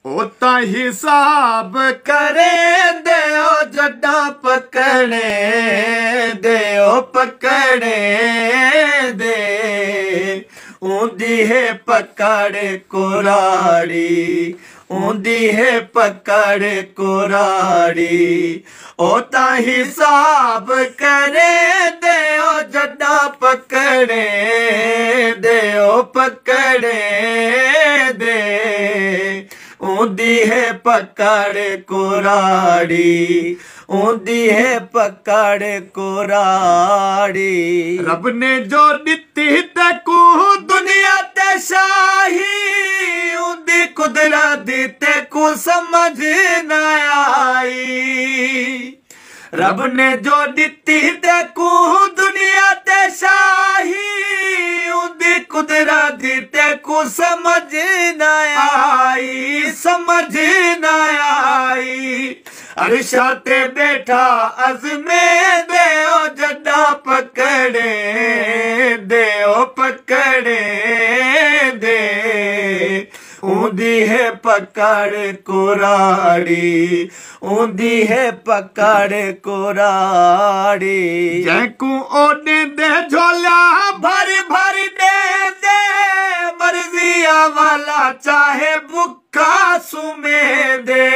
اوتا حساب کریں دے او جڈا پکڑے دے او پکڑے دے اوندی ہے پکڑ کوڑاڑی اوندی ہے پکڑ کوڑاڑی اوتا حساب کریں دے او جڈا پکڑے دے او پکڑے دے اوندی ہے پکڑ کوڑاڑی اوندی ہے پکڑ کوڑاڑی رب نے جو دتی تے کو دنیا تے شاہی اوندی قدرت تے کو سمجھ نہ آئی رب نے جو دتی تے کو دنیا تے شاہی اوندی قدرت تے کو سمجھ نہ آئی سمجھ نہ آئی عرشاں تے بیٹھا عزمے دے او جڈا پکڑے دے او پکڑے دے اوندی ہے پکڑ کوڑاڑی اوندی ہے پکڑ کوڑاڑی جے کو اوڈے دے جھولا بھر بھر دے دے مرضیاں والا چاہے بھکا سمے دے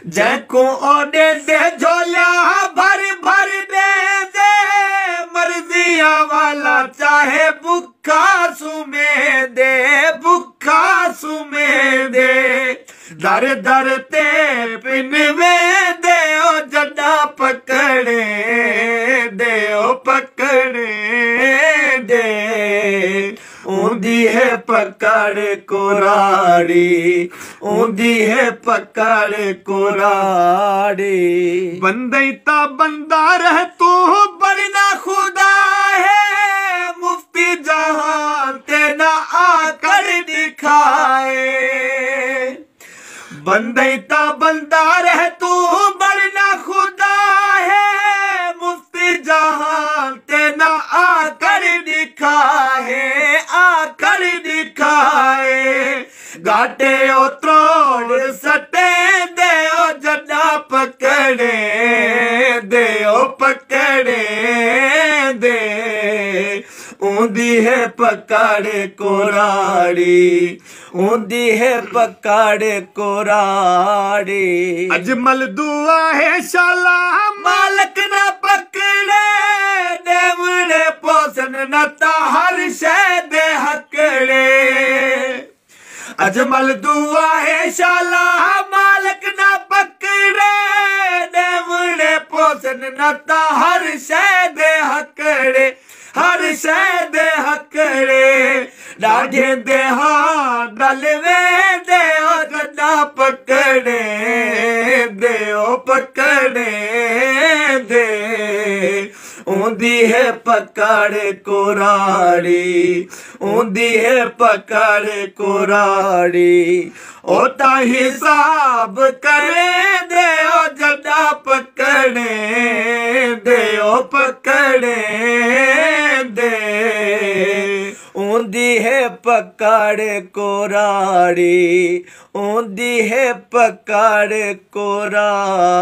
جے کو اوڈے دے جھولا بھر بھر دے دے مرضیاں والا چاہے بھکا سمے دے بھکا سمے دے در در تے پنوے دے او جڈا پکڑے دے او پکڑے دے اوندی ہے پکڑ کوڑاڑی اوندی ہے پکڑ کوڑاڑی بندے تا بندہ رہ تو بڑنا خدا ہے مفتی جہان تے نہ آ کر دکھائے بندے تا بندہ رہ تو بڑنا خدا ہے مفتی جہان تے نہ آ کر دکھائے آ کر دکھائے گاٹے او تروڑ سٹے دے او جڈا پکڑے دے او پکڑے دے اوندی ہے پکڑ کوڑاڑی اوندی ہے پکڑ کوڑاڑی اجمل دعا ہے شالا مالک نہ پکڑے دیوڑے پوسن نہ تا ہر شے دے ہکڑے اجمل دعا ہے شالا مالک نہ پکڑے دیوڑے پوسن نہ تا ہر شے دے ہکڑے ہر شے دے ہکڑے ڈاڈھے دے ہاں ڈلوے دے او جڈا پکڑے دے او پکڑے دے اوندی ہے پکڑ کوڑاڑی اوندی ہے پکڑ کوڑاڑی اوتا حساب کریں دے او جڈا پکڑے دے او پکڑے دے اوندی ہے پکڑ کوڑاڑی اوندی ہے پکڑ کوڑاڑی